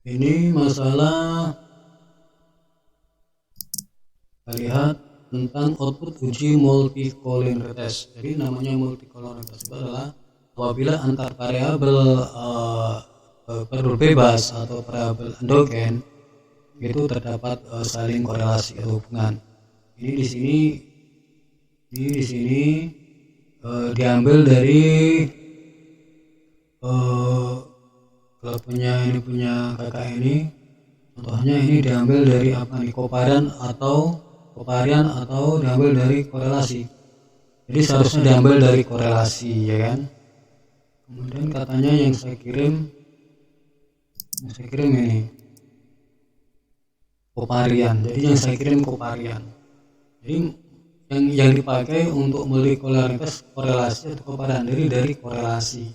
Ini masalah kita lihat tentang output uji multicollinearitas. Jadi namanya multicollinearitas itu adalah apabila antar variabel bebas atau variabel endogen itu terdapat saling korelasi atau hubungan. Ini di sini diambil dari kalau punya kakak ini, contohnya ini diambil dari apa nih, kovarian atau diambil dari korelasi. Jadi seharusnya diambil dari korelasi, ya kan. Kemudian katanya yang saya kirim ini kovarian. Jadi yang saya kirim kovarian. Jadi yang dipakai untuk molekularinitas korelasi atau kovarian dari korelasi.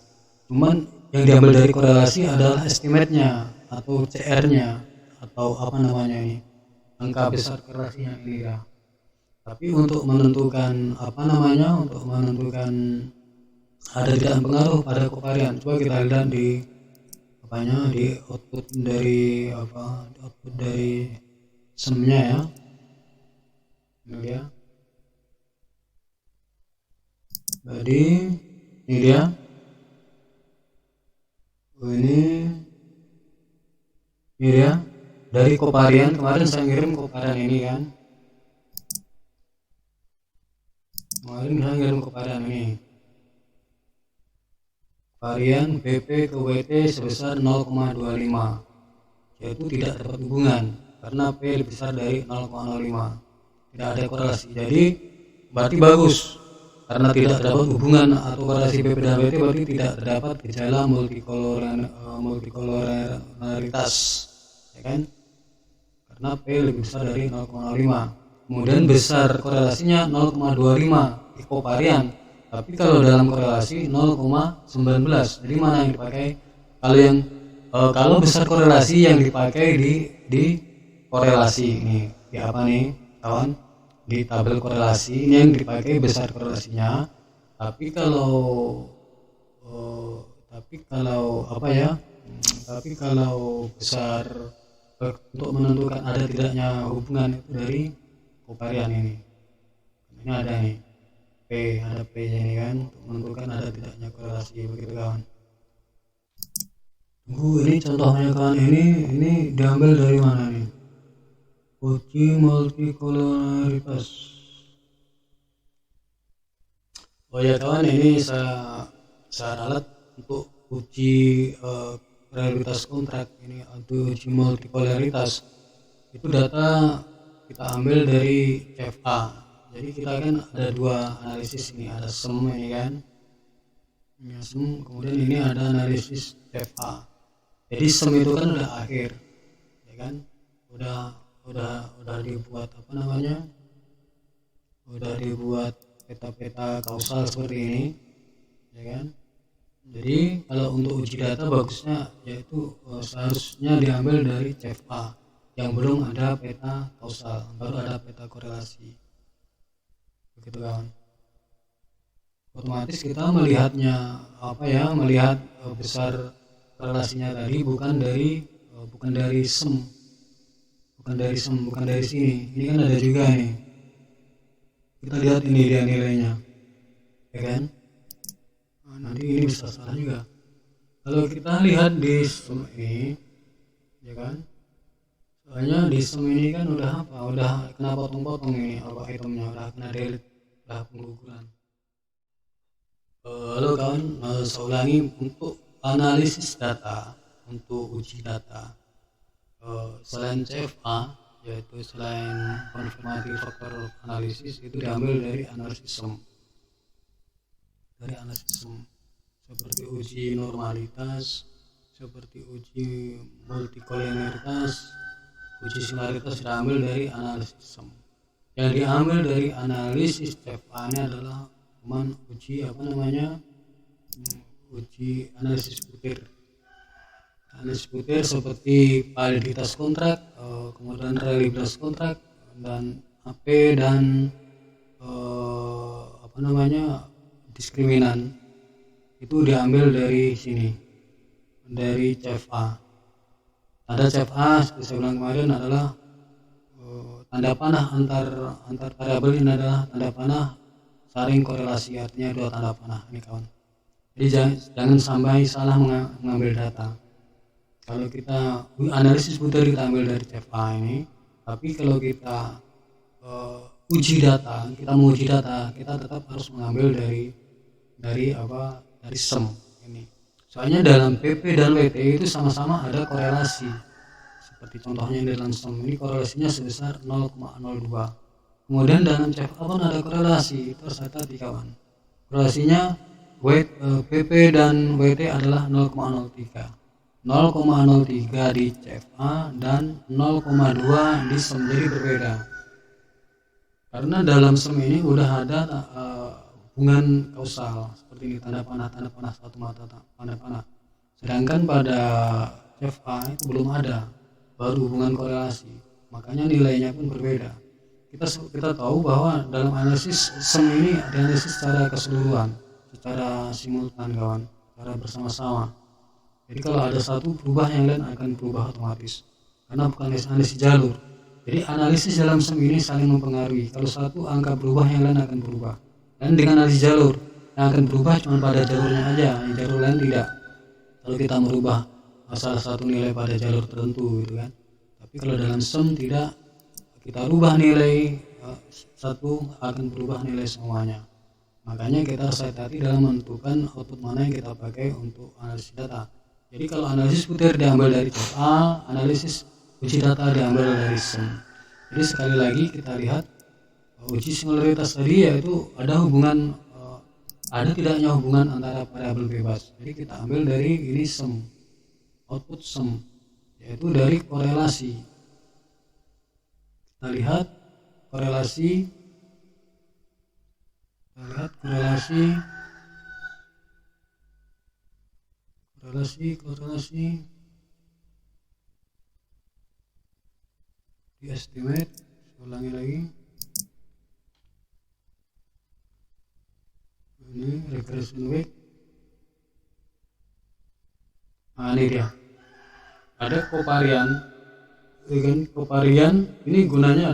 Cuman yang diambil dari korelasi adalah estimate-nya atau CR-nya atau apa namanya ini, angka besar korelasinya ini ya. Tapi untuk menentukan ada tidak pengaruh pada kovarian, coba kita lihat di output dari sum-nya ya. Ini dia. Jadi ini dia. Ini dia dari kovarian. Kemarin saya ngirim kovarian ini kan. Varian BP ke WT sebesar 0,25, yaitu tidak dapat hubungan karena P lebih besar dari 0,05, tidak ada korelasi. Jadi berarti bagus, karena tidak terdapat hubungan atau korelasi BP dan WT, berarti tidak terdapat gejala multicoloraritas, ya kan? Karena P lebih besar dari 0,05. Kemudian besar korelasinya 0,25 di kovarian. Tapi kalau dalam korelasi 0,19. Jadi mana yang dipakai? Kalau besar korelasi yang dipakai di korelasi ini. Di apa nih, kawan? Di tabel korelasi ini yang dipakai besar korelasinya. Tapi kalau besar untuk menentukan ada tidaknya hubungan itu dari kovarian ini. Ini ada nih. Ada P ini kan, untuk menentukan ada tidaknya korelasi, begitu kawan. Ini contohnya kawan, ini diambil dari mana nih? Uji multicoloraritas. Oh ya kawan, ini saya ralat untuk uji realitas kontrak ini, atau uji multicoloraritas. Itu data kita ambil dari CFA. Jadi kita kan ada dua analisis ini, ada sum ini kan, sum, kemudian ini ada analisis FA. Jadi sum itu kan udah akhir, ya kan, udah dibuat udah dibuat peta-peta kausal seperti ini, ya kan. Jadi kalau untuk uji data bagusnya yaitu seharusnya diambil dari CFA yang belum ada peta kausal, baru ada peta korelasi. Begitu kawan. Otomatis kita melihatnya melihat besar korelasinya tadi bukan dari sum, bukan dari sini. Ini kan ada juga nih, kita lihat ini dia nilainya, ya kan. Nanti ini bisa salah juga kalau kita lihat di sum ini, ya kan. Soalnya di sum ini kan udah kena potong-potong ini itemnya, udah kena delete, udah pengguguran. Halo kawan, saya ulangi, untuk analisis data, untuk uji data, selain CFA, yaitu selain confirmatory factor analisis, itu diambil dari analisis sum. Seperti uji normalitas, seperti uji multicollinearitas, uji similaritas diambil dari analisis sum. Yang diambil dari analisis CFA ini adalah uji uji analisis butir. Analisis butir seperti validitas kontrak, kemudian reliabilitas kontrak, dan AP dan diskriminan, itu diambil dari sini, dari CFA. Ada CFA seperti saya bilang kemarin adalah tanda panah antar variabel ini adalah tanda panah saring korelasi, artinya dua tanda panah ini kawan. Jadi jangan sampai salah mengambil data. Kalau kita analisis putar kita ambil dari CFA ini, tapi kalau kita uji data, kita menguji data, kita tetap harus mengambil dari SEM ini. Soalnya dalam PP dan WT itu sama-sama ada korelasi. Seperti contohnya dalam SEM ini korelasinya sebesar 0,02. Kemudian dalam CFA pun ada korelasi, itu harus hati-hati kawan. Korelasinya PP dan WT adalah 0,03. 0,03 di CFA dan 0,2 di SEM, jadi berbeda. Karena dalam SEM ini udah ada hubungan kausal seperti ini, tanda panah satu mata tanda panah. Sedangkan pada CFA itu belum ada, baru hubungan korelasi, makanya nilainya pun berbeda. Kita tahu bahwa dalam analisis SEM ini dianalisis secara keseluruhan, secara simultan kawan, secara bersama-sama. Jadi kalau ada satu berubah, yang lain akan berubah otomatis, karena bukan analisis jalur. Jadi analisis dalam SEM ini saling mempengaruhi. Kalau satu angka berubah, yang lain akan berubah. Dan dengan analisis jalur, yang akan berubah cuma pada jalurnya aja, yang jalur lain tidak. Kalau kita merubah salah satu nilai pada jalur tertentu gitu kan. Tapi kalau dalam SEM tidak, kita rubah nilai satu akan berubah nilai semuanya. Makanya kita harus hati-hati dalam menentukan output mana yang kita pakai untuk analisis data. Jadi kalau analisis putar diambil dari CFA, analisis uji data diambil dari SEM. Jadi sekali lagi kita lihat uji singularitas tadi, yaitu ada hubungan, ada tidaknya hubungan antara variabel bebas. Jadi kita ambil dari ini SEM, output SEM, yaitu dari korelasi. Kita lihat korelasi, di estimate. Ulangi lagi, ini regression week. Nah ini dia, ada covarian. Covarian ini gunanya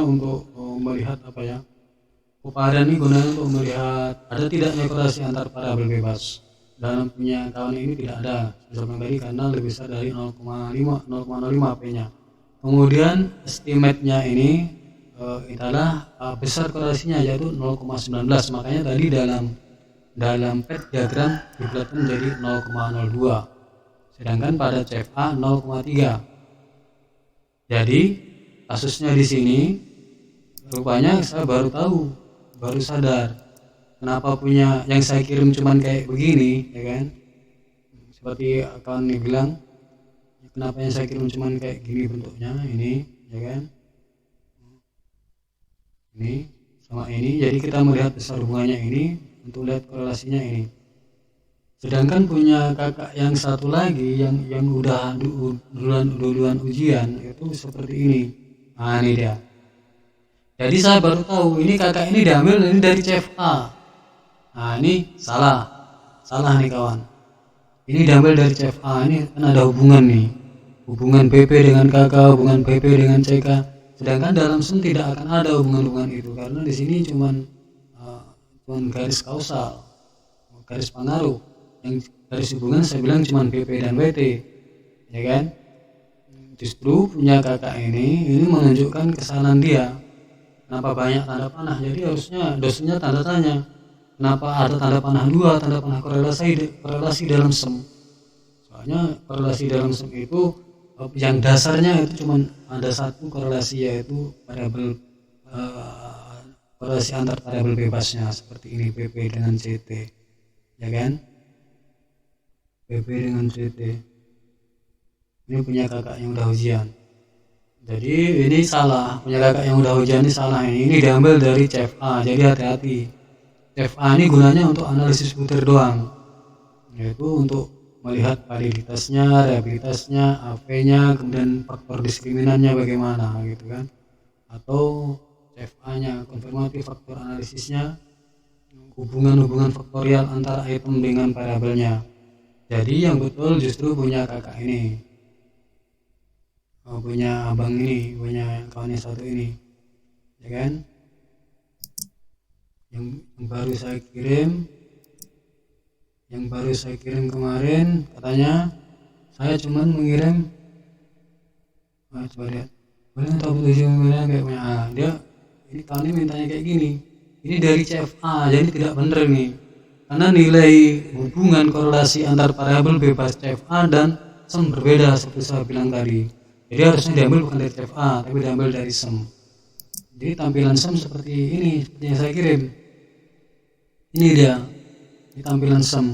untuk melihat apa ya? Covarian ini gunanya untuk melihat ada tidaknya korelasi antar variabel bebas. Dalam punya kawan ini tidak ada, seperti tadi, karena lebih besar dari 0,05 P-nya. Kemudian estimate-nya ini adalah besar korelasinya, yaitu 0,19. Makanya tadi dalam PET diagram dibuatkan menjadi 0,02. Sedangkan pada CFA 0,3. Jadi kasusnya di sini rupanya saya baru sadar kenapa punya yang saya kirim cuman kayak begini, ya kan? Seperti kawan ini bilang, kenapa yang saya kirim cuman kayak gini bentuknya ini, ya kan? Ini sama ini, jadi kita melihat besar hubungannya ini untuk lihat korelasinya ini. Sedangkan punya kakak yang satu lagi yang udah duluan ujian itu seperti ini. Nah ini dia. Jadi saya baru tahu ini kakak ini diambil ini dari CFA. Nah ini salah nih kawan. Ini diambil dari CFA, ini kan ada hubungan nih, hubungan PP dengan KK, hubungan PP dengan CK. Sedangkan dalam SEM tidak akan ada hubungan-hubungan itu, karena di sini cuman garis kausal, garis pengaruh. Yang garis hubungan saya bilang cuman PP dan WT, ya kan? Justru punya kakak ini menunjukkan kesalahan dia. Kenapa banyak tanda panah? Jadi harusnya dosennya tanda tanya, kenapa ada tanda panah 2, tanda panah korelasi dalam SEM. Soalnya korelasi dalam SEM itu yang dasarnya itu cuma ada satu korelasi, yaitu variabel korelasi antar variabel bebasnya seperti ini, PP dengan CT, ya kan? PP dengan CT. Ini punya kakak yang udah ujian. Jadi ini salah, punya kakak yang udah ujian ini salah. Ini diambil dari CFA, jadi hati-hati. CFA ini gunanya untuk analisis putar doang, yaitu untuk melihat validitasnya, reliabilitasnya, AP-nya, kemudian faktor diskriminannya bagaimana gitu kan. Atau CFA-nya, konfirmatif faktor analisisnya, hubungan-hubungan faktorial antara item dengan variabelnya. Jadi yang betul justru punya kakak ini, punya abang ini, punya kawan yang satu ini, ya kan? Yang baru saya kirim, kemarin katanya saya cuman mengirim, coba lihat, boleh tahu tujuannya kayak punya dia ini kawan ini mintanya kayak gini. Ini dari CFA, jadi tidak benar nih. Karena nilai hubungan korelasi antar variabel bebas CFA dan SEM berbeda seperti saya bilang tadi. Jadi harusnya diambil bukan dari CFA, tapi diambil dari SEM. Jadi tampilan SEM seperti ini, seperti yang saya kirim. Ini dia, ini tampilan SEM.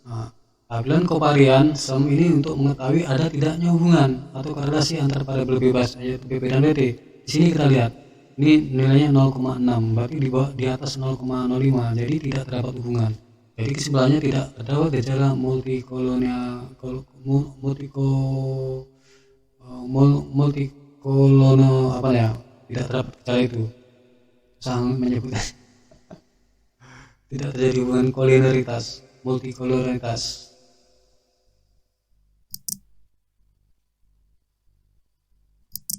Nah, tampilan covarian SEM ini untuk mengetahui ada tidaknya hubungan atau korelasi antar variabel bebas, yaitu BP dan BT. Di sini kita lihat. Ini nilainya 0,6, berarti di atas 0,05, jadi tidak terdapat hubungan. Jadi kesimpulannya tidak terdapat gejala multikolono apa ya? Tidak terdapat gejala itu. Sangat menyebutkan tidak terjadi hubungan kolineritas, multikoloritas.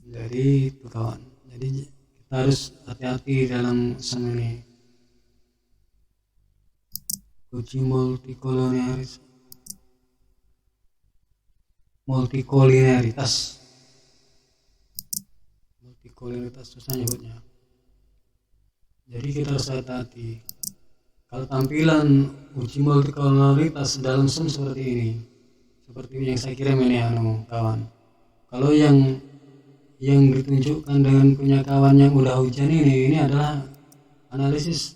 Jadi itu kawan. Jadi kita harus hati-hati dalam SEM ini. Uji multikolinialitas susah nyebutnya. Jadi kita harus hati-hati. Kalau tampilan uji multikolinialitas dalam SEM seperti ini, seperti yang saya kirim ini kawan. Kalau yang ditunjukkan dengan punya kawan yang udah ujian ini adalah analisis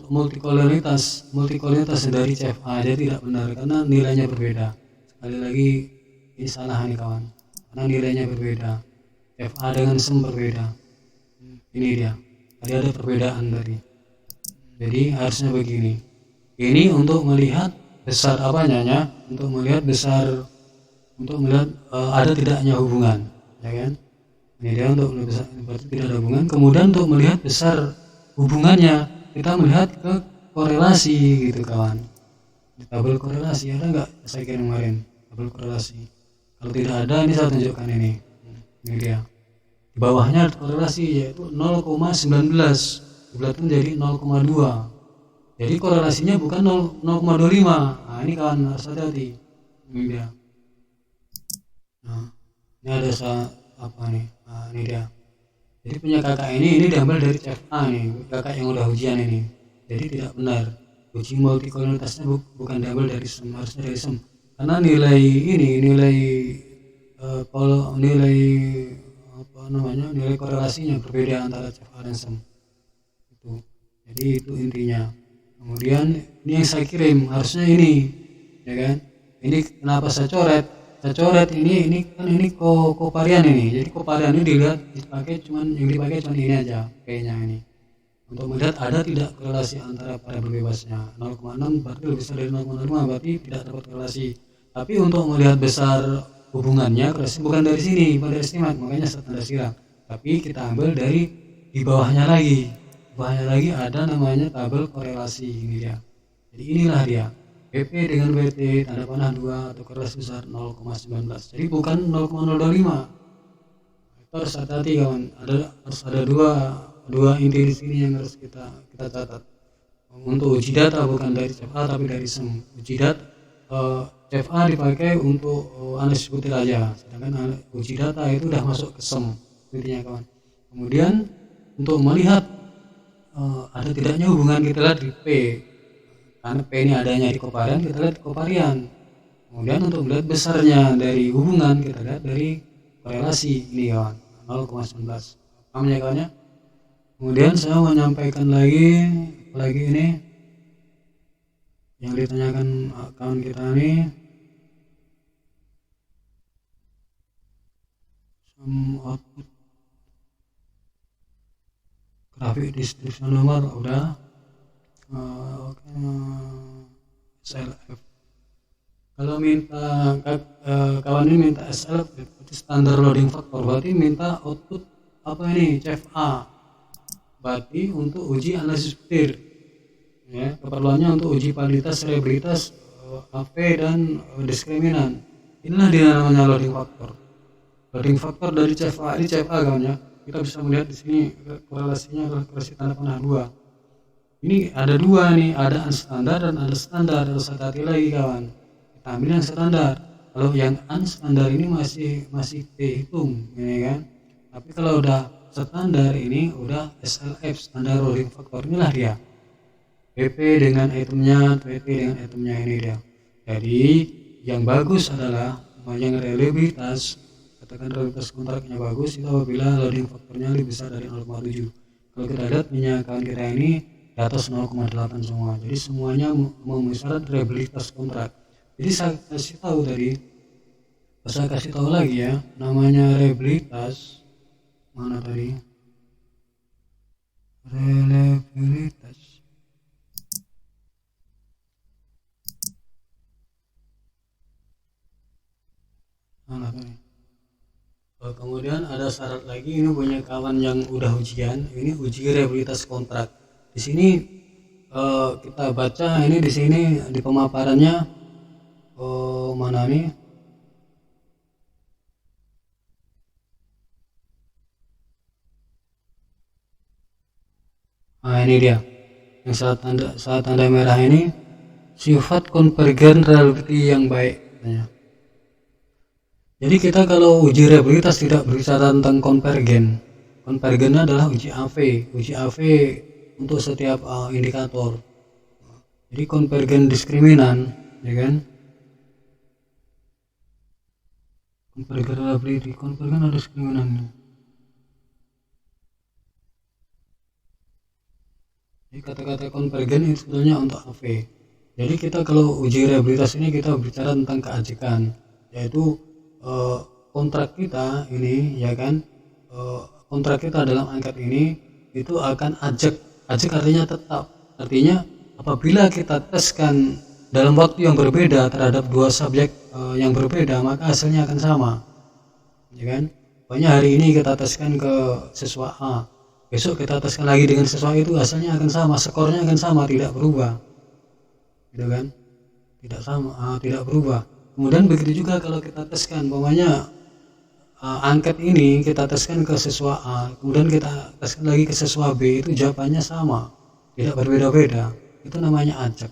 multikoloritas dari CFA, jadi tidak benar karena nilainya berbeda. Sekali lagi ini salah nih kawan, karena nilainya berbeda. CFA dengan SEM berbeda. Ini dia, tadi ada perbedaan tadi. Jadi harusnya begini. Ini untuk melihat besar untuk melihat ada tidaknya hubungan, ya kan? Ini dia untuk melihat besar, berarti tidak ada hubungan. Kemudian untuk melihat besar hubungannya, kita melihat ke korelasi gitu kawan. Di tabel korelasi ada nggak? Saya kirim kemarin tabel korelasi. Kalau tidak ada, ini saya tunjukkan ini. Ini dia. Di bawahnya korelasi yaitu 0,19, dibulatkan jadi 0,2. Jadi korelasinya bukan 0,25. Nah ini kawan harus hati-hati. Ini dia. Nah, ini ada apa nih? Nah, ini dia. Jadi punya kakak ini diambil dari CFA nih, kakak yang udah ujian ini. Jadi tidak benar. Uji multikoloritasnya bukan diambil dari SEM, harusnya dari SEM. Karena nilai korelasinya berbeda antara CFA dan SEM. Itu. Jadi itu intinya. Kemudian ini yang saya kirim harusnya ini, ya kan? Ini kenapa saya coret ini kan ini covarian ini. Jadi covarian ini yang dipakai cuman ini aja P-nya ini. Untuk melihat ada tidak korelasi antara variabel bebasnya. 0,6 berarti lebih besar dari 0,5 berarti tidak dapat korelasi. Tapi untuk melihat besar hubungannya korelasi bukan dari sini, bukan dari estimat, makanya tanda silang. Tapi kita ambil dari di bawahnya lagi. Bawahnya lagi ada namanya tabel korelasi ini dia. Jadi inilah dia. BP dengan BT tanda panah 2 atau korelasi besar 0,19. Jadi bukan 0,025. Itu harus hati-hati kawan. Harus ada dua inti di sini yang harus kita catat. Untuk uji data bukan dari CFA tapi dari SEM. Uji data CFA dipakai untuk analisis butir aja, sedangkan uji data itu udah masuk ke SEM intinya kawan. Kemudian untuk melihat ada tidaknya hubungan kita lihat di P. Karena P ini adanya di covarian, kita lihat di covarian. Kemudian untuk melihat besarnya dari hubungan, kita lihat dari korelasi ini kawan, 0,19. Paham ya kawannya? Kemudian saya mau menyampaikan lagi ini yang ditanyakan kawan kita ini, output grafik distribusi nomor udah. SLF. Kalau minta kawan ini minta SLF berarti standar loading factor, berarti minta output apa ini CFA, berarti untuk uji analisis butir ya, keperluannya untuk uji validitas reliabilitas AV dan diskriminan. Inilah dia namanya loading factor. Loading factor dari CFA ini CFA kawan ya. Kita bisa melihat di sini korelasinya adalah korelasi tanda panah 2. Ini ada 2 nih, ada unstandard dan ada standar. Harus hati-hati lagi kawan. Kita ambil yang standar. Kalau yang unstandard ini masih dihitung, ini kan. Tapi kalau udah standar ini udah SLF, standar loading factor, inilah dia. PP dengan itemnya, PP dengan itemnya, ini dia. Jadi yang bagus adalah yang reliabilitas, katakan reliabilitas kontraknya bagus itu apabila loading faktornya lebih besar dari 0,7. Kalau kita lihat minyak kawan kita ini di atas 0,8 semua. Jadi semuanya memenuhi syarat reliabilitas kontrak. Jadi saya kasih tahu tadi, saya kasih tahu lagi ya, namanya reliabilitas mana tadi? Reliabilitas. Mana tadi? Kemudian ada syarat lagi, ini punya kawan yang udah ujian, ini uji reliabilitas kontrak. Di sini kita baca ini di sini di pemaparannya mana nih? Nah ini dia yang saat tanda merah ini, sifat konvergen reliability yang baik. Jadi kita kalau uji reliabilitas tidak berbicara tentang konvergen. Konvergen adalah uji AV untuk setiap indikator. Jadi konvergen diskriminan, ya kan? Konvergen reliability, konvergen ada diskriminan. Jadi kata-kata konvergen itu sebetulnya untuk AV. Jadi kita kalau uji reliabilitas ini kita bicara tentang keajekan, yaitu kontrak kita ini, ya kan, kontrak kita dalam angkat ini itu akan ajak artinya tetap, artinya apabila kita teskan dalam waktu yang berbeda terhadap dua subjek yang berbeda, maka hasilnya akan sama, ya kan. Pokoknya hari ini kita teskan ke siswa A, besok kita teskan lagi dengan siswa itu, hasilnya akan sama, skornya akan sama, tidak berubah, gitu kan, tidak berubah. Kemudian begitu juga kalau kita teskan, pokoknya angket ini kita teskan ke siswa A, kemudian kita teskan lagi ke siswa B, itu jawabannya sama, tidak berbeda-beda, itu namanya ajak.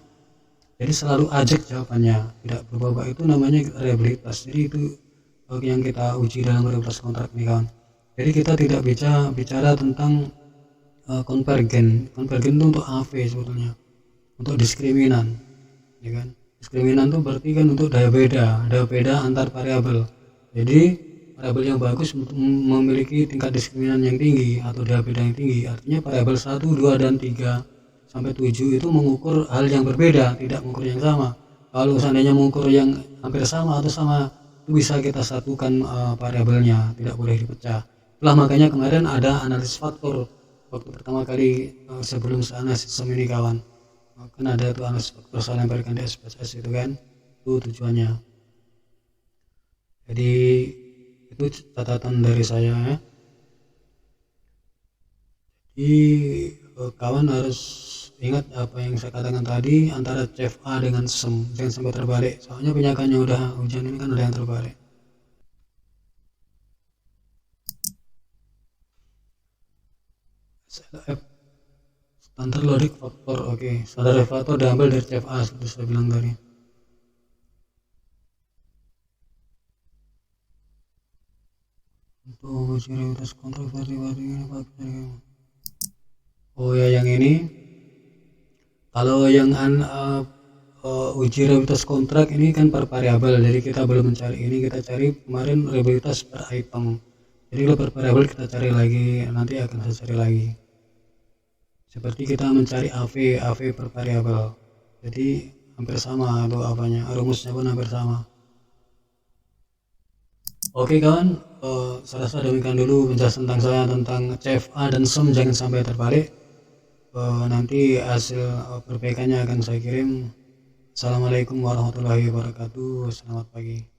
Jadi selalu ajak jawabannya, tidak berubah, itu namanya reliabilitas. Jadi itu yang kita uji dalam reliabilitas kontrak ini kawan. Jadi kita tidak bicara tentang konvergen itu untuk AV sebetulnya, untuk diskriminan, ya kan. Diskriminan itu berarti kan untuk daya beda antar variabel. Jadi variabel yang bagus memiliki tingkat diskriminan yang tinggi atau daya beda yang tinggi. Artinya variabel 1, 2, dan 3 sampai 7 itu mengukur hal yang berbeda, tidak mengukur yang sama. Kalau seandainya mengukur yang hampir sama atau sama, itu bisa kita satukan variabelnya, tidak boleh dipecah. Itulah makanya kemarin ada analisis faktor waktu pertama kali sebelum analisis sistem ini kawan. Kan ada tuh analisis faktor saya lemparkan di SPSS itu kan, itu tujuannya. Jadi itu catatan dari saya ya. Jadi kawan harus ingat apa yang saya katakan tadi antara CFA dengan SEM, jangan sampai terbalik, soalnya penyakannya udah ujian ini kan ada yang terbalik. SLF, standar loading factor, oke. Standar factor diambil dari CFA seperti saya bilang tadi. Untuk uji reliabilitas kontrak oh ya, yang ini kalau yang uji reliabilitas kontrak ini kan per variabel, jadi kita belum mencari ini, kita cari kemarin reliabilitas per item. Jadi kalau per variabel kita cari lagi, nanti akan saya cari lagi. Seperti kita mencari AV per variabel, jadi hampir sama atau apanya, rumusnya pun hampir sama. Oke kawan, saya rasa demikian dulu penjelasan tentang saya tentang CFA dan SEM, jangan sampai terbalik. Nanti hasil perbaikannya akan saya kirim. Assalamualaikum warahmatullahi wabarakatuh. Selamat pagi.